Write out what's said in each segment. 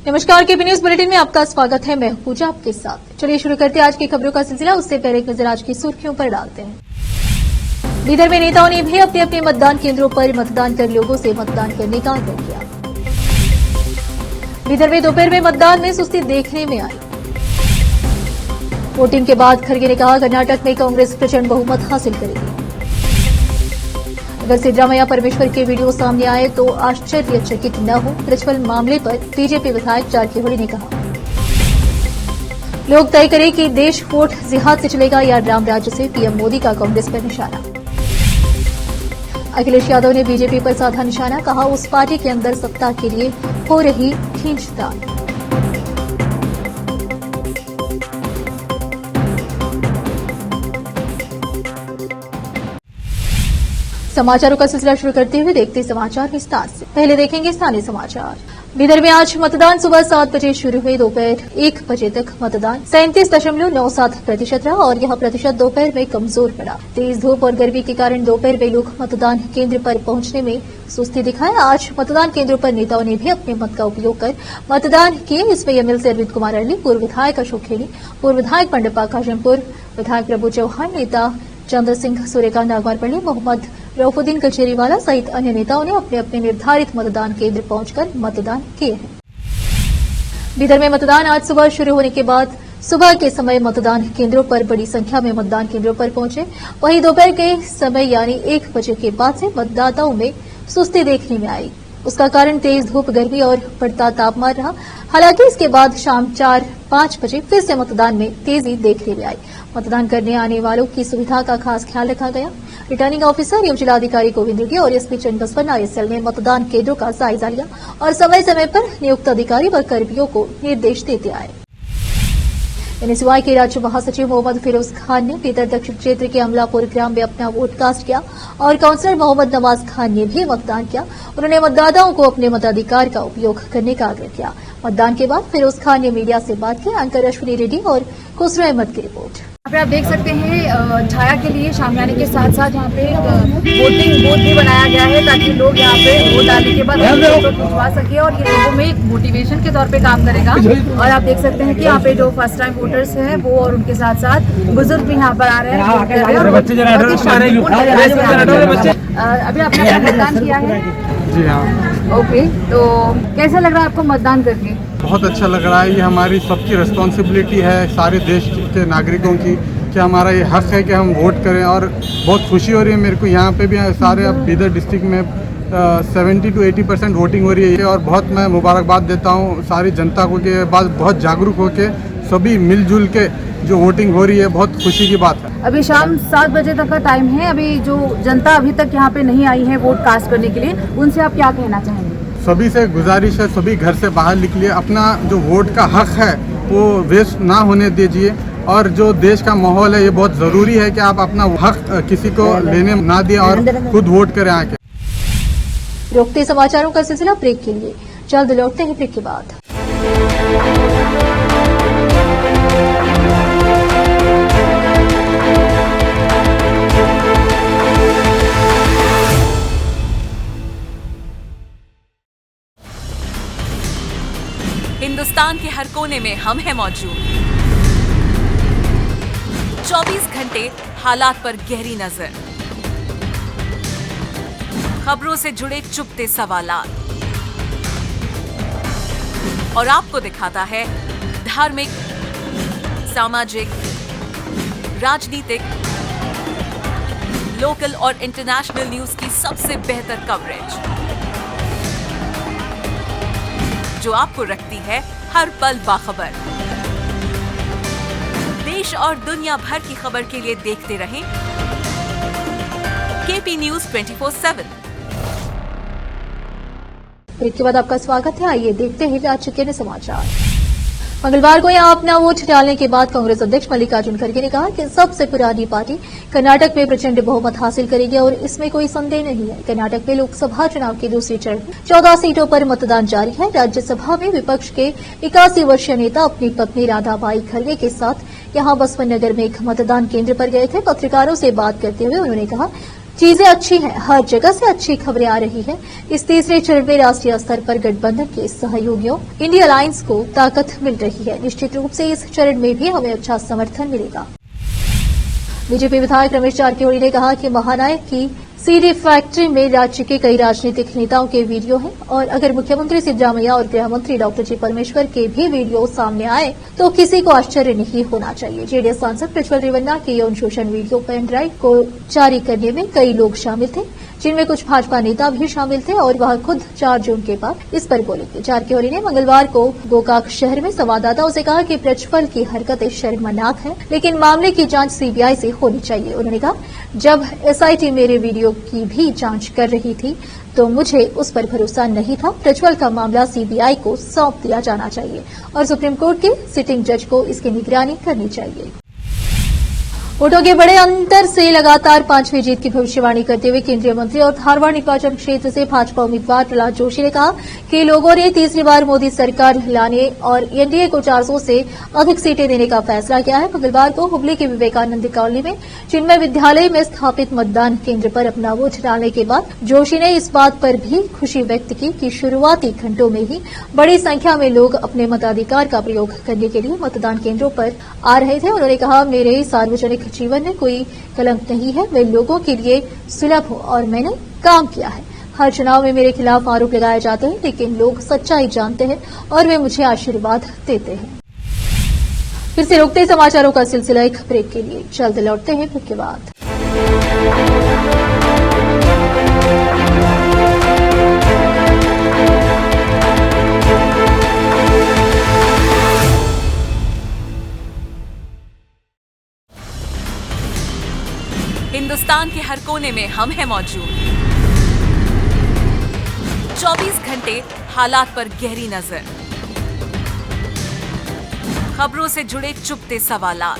नमस्कार, KP news bulletin में आपका स्वागत है। मैं पूजा आपके साथ। चलिए शुरू करते हैं आज की खबरों का सिलसिला। उससे पहले एक नजर आज की सुर्खियों पर डालते हैं। बीदर में नेताओं ने भी अपने अपने मतदान केंद्रों पर मतदान कर लोगों से मतदान करने का आग्रह किया। बीदर में दोपहर में मतदान में सुस्ती देखने में आई। वोटिंग के बाद खड़गे ने कहा, कर्नाटक में कांग्रेस प्रचंड बहुमत हासिल करेगी। अगर सिद्धरामैया परमेश्वर के वीडियो सामने आए तो आश्चर्यचकित न हो, प्रज्वल मामले पर बीजेपी विधायक जारकिहोली ने कहा। लोग तय करें कि देश वोट जिहाद से चलेगा या राम राज्य से, पीएम मोदी का कांग्रेस पर निशाना। अखिलेश यादव ने बीजेपी पर साधा निशाना, कहा उस पार्टी के अंदर सत्ता के लिए हो रही खींचतान। समाचारों का सिलसिला शुरू करते हुए देखते समाचार विस्तार से। पहले देखेंगे स्थानीय समाचार। बीदर में आज मतदान सुबह 7 बजे शुरू हुए। दोपहर 1 बजे तक मतदान 37.97% रहा और यह प्रतिशत दोपहर में कमजोर पड़ा। तेज धूप और गर्मी के कारण दोपहर में लोग मतदान केंद्र पर पहुंचने में सुस्ती दिखाए। आज मतदान केंद्रों पर नेताओं ने भी अपने मत का उपयोग कर मतदान किए। इसमें एमएल से अरविंद कुमार अरली, पूर्व विधायक अशोक खेनी, पूर्व विधायक पंडप्पा काशमपुर, विधायक प्रभु चौहान, नेता चंद्र सिंह, सूर्यकांत नागवारपल्ली, मोहम्मद रऊफुद्दीन कचेरीवाला सहित अन्य नेताओं ने अपने अपने निर्धारित मतदान केंद्र पहुंचकर मतदान किए हैं। बीदर में मतदान आज सुबह शुरू होने के बाद सुबह के समय मतदान केंद्रों पर बड़ी संख्या में मतदान केंद्रों पर पहुंचे। वहीं दोपहर के समय यानी 1 बजे के बाद से मतदाताओं में सुस्ती देखने में आई। उसका कारण तेज धूप, गर्मी और बढ़ता तापमान रहा। हालांकि इसके बाद शाम 4-5 बजे फिर से मतदान में तेजी देखने में आई। मतदान करने आने वालों की सुविधा का खास ख्याल रखा गया। रिटर्निंग ऑफिसर एवं जिलाधिकारी गोविंद रेड्डी और एसपी चन्नबसवन्ना आईएसएल ने मतदान केंद्रों का जायजा लिया और समय समय पर नियुक्त अधिकारी व कर्मियों को निर्देश देते आए। एनएसयूआई के राज्य महासचिव मोहम्मद फिरोज खान ने बीदर दक्षिण क्षेत्र के अमलापुर ग्राम में अपना वोट कास्ट किया और काउंसलर मोहम्मद नवाज खान ने भी मतदान किया। उन्होंने मतदाताओं को अपने मताधिकार का उपयोग करने का आग्रह किया। मतदान के बाद फिरोज खान ने मीडिया से बात की। एंकर अश्विनी रेड्डी और खुसरो अहमद की रिपोर्ट। यहाँ पे आप देख सकते हैं छाया के लिए शामियाने के साथ साथ यहाँ पे वोटिंग बूथ भी बनाया गया है ताकि लोग यहाँ पे वोट डालने के बाद फोटो खिंचवा सके और ये लोगों में एक मोटिवेशन के तौर पे काम करेगा। और आप देख सकते हैं कि यहाँ पे जो फर्स्ट टाइम वोटर्स हैं वो और उनके साथ साथ बुजुर्ग भी यहाँ पर आ रहे हैं। अभी आपने मतदान किया है? जी हाँ। ओके, तो कैसा लग रहा है आपको मतदान करके? बहुत अच्छा लग रहा है। ये हमारी सबकी रिस्पॉन्सिबिलिटी है, सारे देश के नागरिकों की, कि हमारा ये हक है कि हम वोट करें। और बहुत खुशी हो रही है मेरे को। यहाँ पे भी सारे अब बीदर डिस्ट्रिक्ट में 70 to 80% वोटिंग हो रही है और बहुत मैं मुबारकबाद देता हूँ सारी जनता को कि बाद बहुत जागरूक होकर सभी मिलजुल के जो वोटिंग हो रही है, बहुत खुशी की बात है। अभी शाम 7 बजे तक का टाइम है। अभी जो जनता अभी तक यहाँ पे नहीं आई है वोट कास्ट करने के लिए, उनसे आप क्या कहना चाहेंगे? सभी से गुजारिश है, सभी घर से बाहर निकलिए, अपना जो वोट का हक है वो वेस्ट ना होने दीजिए। और जो देश का माहौल है ये बहुत ज़रूरी है कि आप अपना हक किसी को लेने ना दिए और खुद वोट करें आके। रोकते समाचारों का सिलसिला ब्रेक के लिए। जल्द लौटते हैं ब्रेक के बाद। हिंदुस्तान के हर कोने में हम हैं मौजूद। 24 घंटे हालात पर गहरी नजर, खबरों से जुड़े चुपते सवालात और आपको दिखाता है धार्मिक, सामाजिक, राजनीतिक, लोकल और इंटरनेशनल न्यूज की सबसे बेहतर कवरेज जो आपको रखती है हर पल बाखबर। देश और दुनिया भर की खबर के लिए देखते रहें केपी न्यूज 24/7। ब्रेक के बाद आपका स्वागत है। आइए देखते हैं राज्य के समाचार। मंगलवार को यहां अपना वोट डालने के बाद कांग्रेस अध्यक्ष मल्लिकार्जुन खड़गे ने कहा कि सबसे पुरानी पार्टी कर्नाटक में प्रचंड बहुमत हासिल करेगी और इसमें कोई संदेह नहीं है। कर्नाटक में लोकसभा चुनाव के दूसरे चरण में 14 सीटों पर मतदान जारी है। राज्यसभा में विपक्ष के 81 वर्षीय नेता अपनी पत्नी राधाबाई खड़गे के साथ यहां बसवन नगर में एक मतदान केंद्र पर गए थे। पत्रकारों से बात करते हुए उन्होंने कहा चीजें अच्छी हैं, हर जगह से अच्छी खबरें आ रही है। इस तीसरे चरण में राष्ट्रीय स्तर पर गठबंधन के सहयोगियों इंडिया अलायंस को ताकत मिल रही है। निश्चित रूप से इस चरण में भी हमें अच्छा समर्थन मिलेगा। बीजेपी विधायक रमेश जारकिहोली ने कहा कि महानायक की सीडी फैक्ट्री में राज्य के कई राजनीतिक नेताओं के वीडियो हैं और अगर मुख्यमंत्री सिद्धरामैया और गृह मंत्री डॉक्टर जी परमेश्वर के भी वीडियो सामने आए तो किसी को आश्चर्य नहीं होना चाहिए। जेडीएस सांसद प्रज्वल रेवन्ना के यौन शोषण वीडियो पेन ड्राइव को जारी करने में कई लोग शामिल थे, जिनमें कुछ भाजपा नेता भी शामिल थे और वह खुद 4 जून के बाद इस पर बोले थे। जारकिहोली ने मंगलवार को गोकाक शहर में संवाददाताओं से कहा कि प्रज्वल की हरकतें शर्मनाक है, लेकिन मामले की जांच सीबीआई से होनी चाहिए। उन्होंने कहा, जब एसआईटी मेरे वीडियो की भी जांच कर रही थी तो मुझे उस पर भरोसा नहीं था। प्रज्वल का मामला सीबीआई को सौंप दिया जाना चाहिए और सुप्रीम कोर्ट के सिटिंग जज को इसकी निगरानी करनी चाहिए। वोटों के बड़े अंतर से लगातार 5वीं जीत की भविष्यवाणी करते हुए केंद्रीय मंत्री और धारवाड़ निर्वाचन क्षेत्र से भाजपा उम्मीदवार प्रहलाद जोशी ने कहा कि लोगों ने तीसरी बार मोदी सरकार लाने और एनडीए को 400 से अधिक सीटें देने का फैसला किया है। मंगलवार को हुबली के विवेकानंद कॉलोनी में चिन्मय विद्यालय में स्थापित मतदान केंद्र पर अपना वोट डालने के बाद जोशी ने इस बात पर भी खुशी व्यक्त की कि शुरुआती घंटों में ही बड़ी संख्या में लोग अपने मताधिकार का प्रयोग करने के लिए मतदान केंद्रों पर आ रहे थे। उन्होंने कहा, मेरे सार्वजनिक जीवन में कोई कलंक नहीं है, मैं लोगों के लिए सुलभ हूं और मैंने काम किया है। हर चुनाव में मेरे खिलाफ आरोप लगाए जाते हैं, लेकिन लोग सच्चाई जानते हैं और वे मुझे आशीर्वाद देते हैं। फिर से रुकते समाचारों का सिलसिला एक ब्रेक के लिए, जल्द लौटते हैं ब्रेक के बाद। हिंदुस्तान के हर कोने में हम हैं मौजूद। 24 घंटे हालात पर गहरी नजर, खबरों से जुड़े चुपते सवालात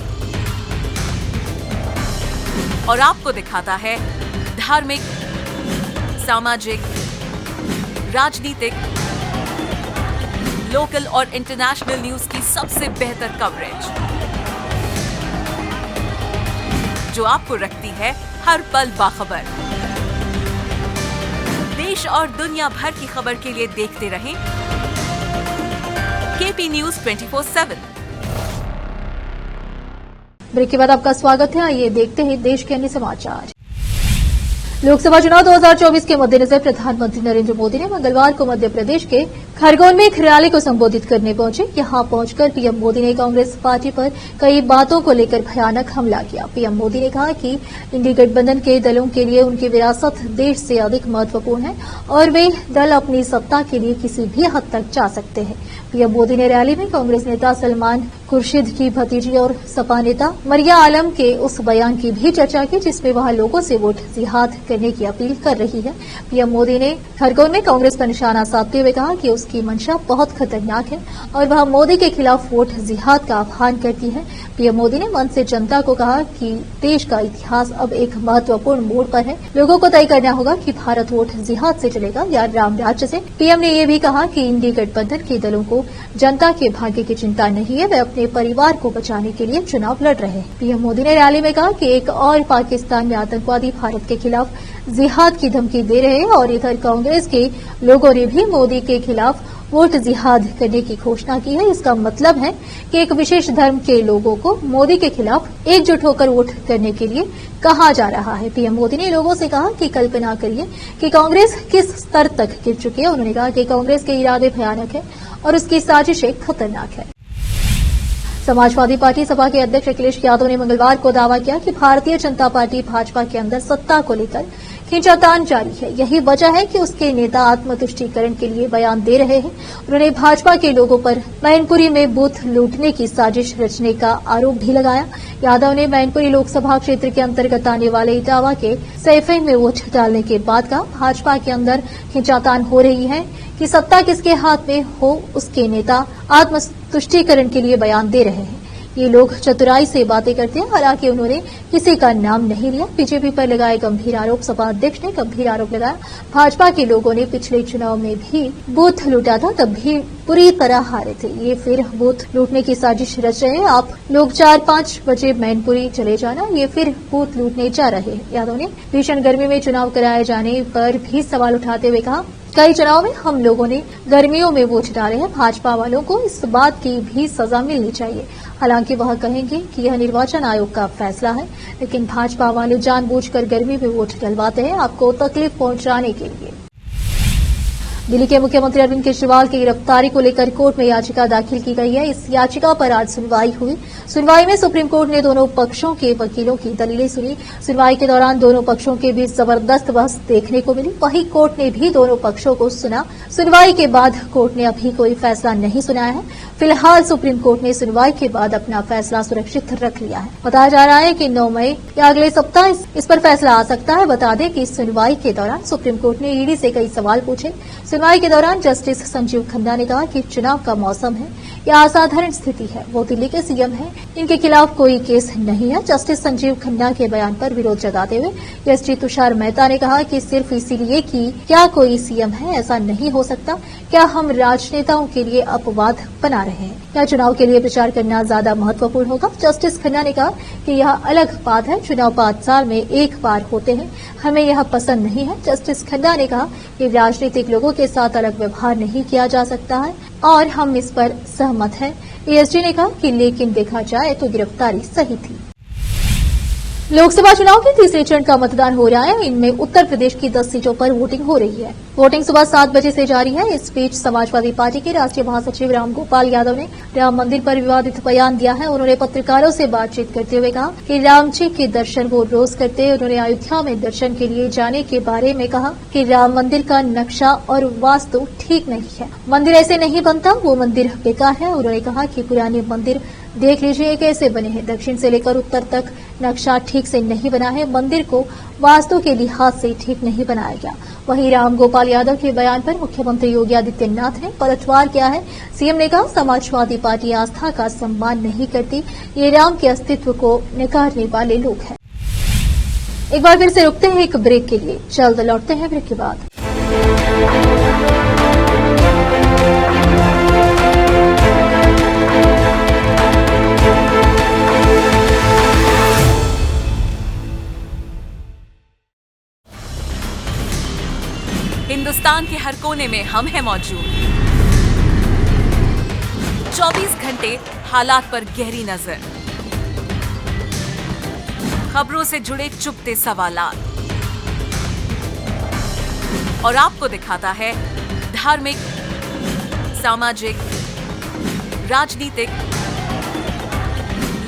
और आपको दिखाता है धार्मिक, सामाजिक, राजनीतिक, लोकल और इंटरनेशनल न्यूज की सबसे बेहतर कवरेज जो आपको रखती है हर पल बाखबर। देश और दुनिया भर की खबर के लिए देखते रहें केपी न्यूज 24/7। ब्रेक के बाद आपका स्वागत है। आइए देखते हैं देश के अन्य समाचार। लोकसभा चुनाव 2024 के मद्देनजर प्रधानमंत्री नरेंद्र मोदी ने मंगलवार को मध्य प्रदेश के खरगोन में एक रैली को संबोधित करने पहुंचे। यहां पहुंचकर पीएम मोदी ने कांग्रेस पार्टी पर कई बातों को लेकर भयानक हमला किया। पीएम मोदी ने कहा कि इंडी गठबंधन के दलों के लिए उनकी विरासत देश से अधिक महत्वपूर्ण है और वे दल अपनी सत्ता के लिए किसी भी हद तक जा सकते हैं। पीएम मोदी ने रैली में कांग्रेस नेता सलमान खुर्शीद की भतीजी और सपा नेता मरिया आलम के उस बयान की भी चर्चा की जिसमें वह लोगों से वोट जिहाद करने की अपील कर रही है। पीएम मोदी ने खरगोन में कांग्रेस पर निशाना साधते हुए कहा कि उसकी मंशा बहुत खतरनाक है और वह मोदी के खिलाफ वोट जिहाद का आह्वान करती है। पीएम मोदी ने मंच से जनता को कहा कि देश का इतिहास अब एक महत्वपूर्ण मोड़ पर है। लोगों को तय करना होगा कि भारत वोट जिहाद से चलेगा या राम राज्य से। पीएम ने यह भी कहा कि इंडी गठबंधन के दलों को जनता के भाग्य की चिंता नहीं है, वे अपने परिवार को बचाने के लिए चुनाव लड़ रहे हैं। पीएम मोदी ने रैली में कहा कि एक और पाकिस्तान में आतंकवादी भारत के खिलाफ जिहाद की धमकी दे रहे हैं और इधर कांग्रेस के लोगों ने भी मोदी के खिलाफ वोट जिहाद करने की घोषणा की है। इसका मतलब है कि एक विशेष धर्म के लोगों को मोदी के खिलाफ एकजुट होकर वोट करने के लिए कहा जा रहा है। पीएम मोदी ने लोगों से कहा कि कल्पना करिए कि कांग्रेस किस स्तर तक गिर चुकी है। उन्होंने कहा कि कांग्रेस के इरादे भयानक है और उसकी साजिशें खतरनाक है। समाजवादी पार्टी सपा के अध्यक्ष अखिलेश यादव ने मंगलवार को दावा किया कि भारतीय जनता पार्टी भाजपा के अंदर सत्ता को लेकर खींचातान जारी है। यही वजह है कि उसके नेता आत्मतुष्टीकरण के लिए बयान दे रहे हैं। उन्होंने भाजपा के लोगों पर मैनपुरी में बूथ लूटने की साजिश रचने का आरोप भी लगाया। यादव ने मैनपुरी लोकसभा क्षेत्र के अंतर्गत आने वाले इटावा के सैफे में वोट डालने के बाद कहा, भाजपा के अंदर खींचातान हो रही है कि सत्ता किसके हाथ में हो, उसके नेता आत्मतुष्टीकरण के लिए बयान दे रहे हैं। ये लोग चतुराई से बातें करते हैं। हालांकि उन्होंने किसी का नाम नहीं लिया। बीजेपी पर लगाए गंभीर आरोप। सपा अध्यक्ष ने गंभीर आरोप लगाया, भाजपा के लोगों ने पिछले चुनाव में भी बूथ लूटा था, तब भी पूरी तरह हारे थे। ये फिर बूथ लूटने की साजिश रच रहे हैं। आप लोग 4-5 बजे मैनपुरी चले जाना, ये फिर बूथ लूटने जा रहे हैं। यादव ने भीषण गर्मी में चुनाव कराए जाने पर भी सवाल उठाते हुए कहा, कई चुनाव में हम लोगों ने गर्मियों में वोट डाले हैं। भाजपा वालों को इस बात की भी सजा मिलनी चाहिए। हालांकि वह कहेंगे कि यह निर्वाचन आयोग का फैसला है, लेकिन भाजपा वाले जानबूझकर गर्मी में वोट डलवाते हैं आपको तकलीफ पहुंचाने के लिए। दिल्ली के मुख्यमंत्री अरविंद केजरीवाल की गिरफ्तारी को लेकर कोर्ट में याचिका दाखिल की गई है। इस याचिका पर आज सुनवाई हुई। सुनवाई में सुप्रीम कोर्ट ने दोनों पक्षों के वकीलों की दलीलें सुनी। सुनवाई के दौरान दोनों पक्षों के बीच जबरदस्त बहस देखने को मिली। वहीं कोर्ट ने भी दोनों पक्षों को सुना। सुनवाई के बाद कोर्ट ने अभी कोई फैसला नहीं सुनाया है। फिलहाल सुप्रीम कोर्ट ने सुनवाई के बाद अपना फैसला सुरक्षित रख लिया है। बताया जा रहा है कि 9 मई या अगले सप्ताह इस पर फैसला आ सकता है। बता दें कि सुनवाई के दौरान सुप्रीम कोर्ट ने ईडी से कई सवाल पूछे। सुनवाई के दौरान जस्टिस संजीव खन्ना ने कहा कि चुनाव का मौसम है, यह असाधारण स्थिति है, वो दिल्ली के सीएम हैं, इनके खिलाफ कोई केस नहीं है। जस्टिस संजीव खन्ना के बयान पर विरोध जताते हुए जस्टिस तुषार मेहता ने कहा कि सिर्फ इसीलिए कि क्या कोई सीएम है ऐसा नहीं हो सकता। क्या हम राजनेताओं के लिए अपवाद बना रहे हैं? क्या चुनाव के लिए प्रचार करना ज्यादा महत्वपूर्ण होगा? जस्टिस खन्ना ने कहा कि यह अलग बात है, चुनाव 5 साल में एक बार होते हैं, हमें यह पसंद नहीं है। जस्टिस खन्ना ने कहा कि राजनीतिक लोगों के साथ अलग व्यवहार नहीं किया जा सकता है और हम इस पर सहमत हैं। एएसजी ने कहा कि लेकिन देखा जाए तो गिरफ्तारी सही थी। लोकसभा चुनाव के तीसरे चरण का मतदान हो रहा है। इनमें उत्तर प्रदेश की 10 सीटों पर वोटिंग हो रही है। वोटिंग सुबह 7 बजे से जारी है। इस बीच समाजवादी पार्टी के राष्ट्रीय महासचिव रामगोपाल यादव ने राम मंदिर पर विवादित बयान दिया है। उन्होंने पत्रकारों से बातचीत करते हुए कहा कि राम जी के दर्शन वो रोज करते हैं। उन्होंने अयोध्या में दर्शन के लिए जाने के बारे में कहा कि राम मंदिर का नक्शा और वास्तु ठीक नहीं है, मंदिर ऐसे नहीं बनता, वो मंदिर बेकार है। उन्होंने कहा कि पुराने मंदिर देख लीजिए कैसे बने हैं, दक्षिण से लेकर उत्तर तक नक्शा ठीक से नहीं बना है, मंदिर को वास्तु के लिहाज से ठीक नहीं बनाया गया। वहीं रामगोपाल यादव के बयान पर मुख्यमंत्री योगी आदित्यनाथ ने पलटवार किया है। सीएम ने कहा समाजवादी पार्टी आस्था का सम्मान नहीं करती, ये राम के अस्तित्व को नकारने वाले लोग हैं। एक बार फिर से रुकते हैं एक ब्रेक के लिए, जल्द लौटते हैं ब्रेक के बाद। हिंदुस्तान के हर कोने में हम हैं मौजूद। 24 घंटे हालात पर गहरी नजर, खबरों से जुड़े चुपते सवालात और आपको दिखाता है धार्मिक, सामाजिक, राजनीतिक,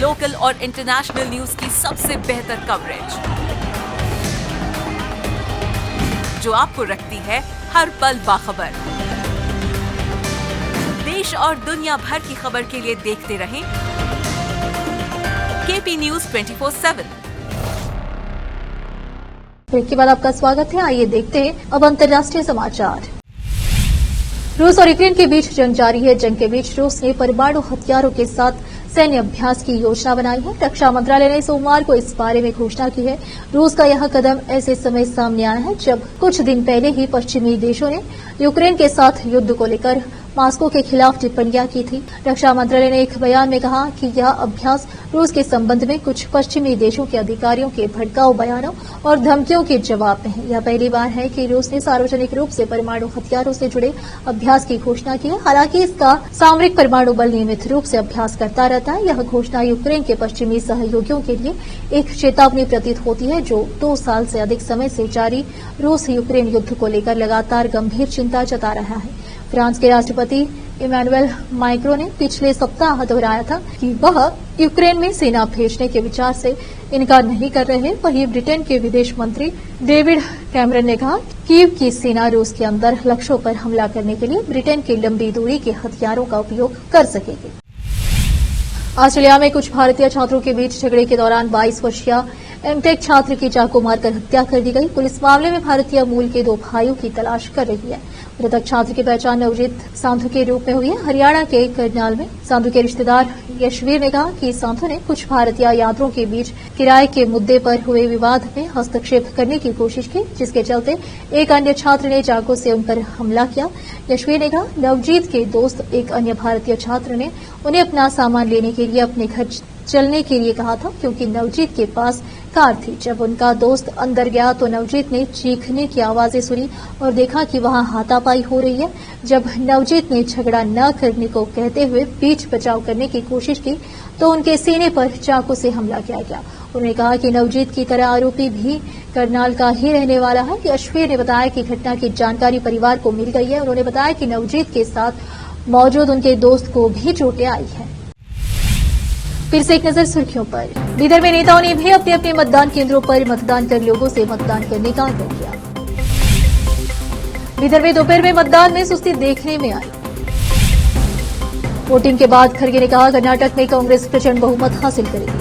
लोकल और इंटरनेशनल न्यूज की सबसे बेहतर कवरेज जो आपको रखती है हर पल बाखबर। देश और दुनिया भर की खबर के लिए देखते रहें केपी न्यूज 24/7। ब्रेक के बाद आपका स्वागत है। आइए देखते हैं अब अंतर्राष्ट्रीय समाचार। रूस और यूक्रेन के बीच जंग जारी है। जंग के बीच रूस ने परमाणु हथियारों के साथ सैन्य अभ्यास की योजना बनाई है। रक्षा मंत्रालय ने सोमवार को इस बारे में घोषणा की है। रूस का यह कदम ऐसे समय सामने आया है जब कुछ दिन पहले ही पश्चिमी देशों ने यूक्रेन के साथ युद्ध को लेकर मास्को के खिलाफ टिप्पणियां की थी। रक्षा मंत्रालय ने एक बयान में कहा कि यह अभ्यास रूस के संबंध में कुछ पश्चिमी देशों के अधिकारियों के भड़काऊ बयानों और धमकियों के जवाब में है। यह पहली बार है कि रूस ने सार्वजनिक रूप से परमाणु हथियारों से जुड़े अभ्यास की घोषणा की है। हालांकि इसका सामरिक परमाणु बल नियमित रूप से अभ्यास करता रहता है। यह घोषणा यूक्रेन के पश्चिमी सहयोगियों के लिए एक चेतावनी प्रतीत होती है जो 2 साल से अधिक समय से जारी रूस यूक्रेन युद्ध को लेकर लगातार गंभीर चिंता जता रहा है। फ्रांस के राष्ट्रपति इमैनुअल मैक्रों ने पिछले सप्ताह दोहराया था कि वह यूक्रेन में सेना भेजने के विचार से इनकार नहीं कर रहे हैं। वहीं ब्रिटेन के विदेश मंत्री डेविड कैमरन ने कहा कीव की सेना रूस के अंदर लक्ष्यों पर हमला करने के लिए ब्रिटेन के लंबी दूरी के हथियारों का उपयोग कर सकेगी। ऑस्ट्रेलिया में कुछ भारतीय छात्रों के बीच झगड़े के दौरान 22 वर्षीय एमटेक छात्र की चाकू मारकर हत्या कर दी गई। पुलिस मामले में भारतीय मूल के 2 भाइयों की तलाश कर रही है। मृतक छात्र की पहचान नवजीत सांधु के रूप में हुई है। हरियाणा के करनाल में सांधु के रिश्तेदार यशवीर ने कहा कि सांधु ने कुछ भारतीय यात्रियों के बीच किराए के मुद्दे पर हुए विवाद में हस्तक्षेप करने की कोशिश की, जिसके चलते एक अन्य छात्र ने चाकू से उन पर हमला किया। यशवीर ने कहा नवजीत के दोस्त एक अन्य भारतीय छात्र ने उन्हें अपना सामान लेने के लिए अपने घर चलने के लिए कहा था, क्योंकि नवजीत के पास कार थी। जब उनका दोस्त अंदर गया तो नवजीत ने चीखने की आवाजें सुनी और देखा कि वहां हाथापाई हो रही है। जब नवजीत ने झगड़ा न करने को कहते हुए बीच बचाव करने की कोशिश की तो उनके सीने पर चाकू से हमला किया गया। उन्होंने कहा कि नवजीत की तरह आरोपी भी करनाल का ही रहने वाला है। यशवीर ने बताया कि घटना की जानकारी परिवार को मिल गई है। उन्होंने बताया कि नवजीत के साथ मौजूद उनके दोस्त को भी चोटें आई हैं। फिर से एक नजर सुर्खियों पर। बीदर में नेताओं ने भी अपने अपने मतदान केंद्रों पर मतदान कर लोगों से मतदान करने का आग्रह किया। बीदर में दोपहर में मतदान में सुस्ती देखने में आई। वोटिंग के बाद खड़गे ने कहा कर्नाटक में कांग्रेस प्रचंड बहुमत हासिल करेगी।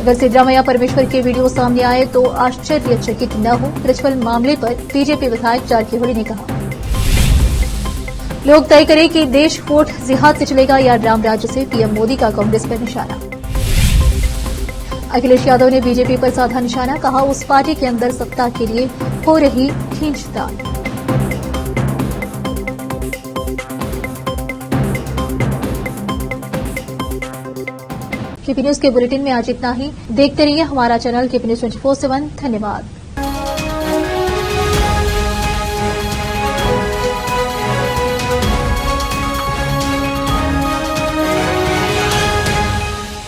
अगर सिद्धरामैया परमेश्वर के वीडियो सामने आए तो आश्चर्यचकित न हो, प्रज्वल मामले पर बीजेपी विधायक जारकीहोली ने कहा। लोग तय करें कि देश वोट जिहाद से चलेगा या राम राज्य से, पीएम मोदी का कांग्रेस पर निशाना। अखिलेश यादव ने बीजेपी पर साधा निशाना, कहा उस पार्टी के अंदर सत्ता के लिए हो रही खींचतान। केपी न्यूज के बुलेटिन में आज इतना ही। देखते रहिए हमारा चैनल केपी न्यूज 24/7। धन्यवाद।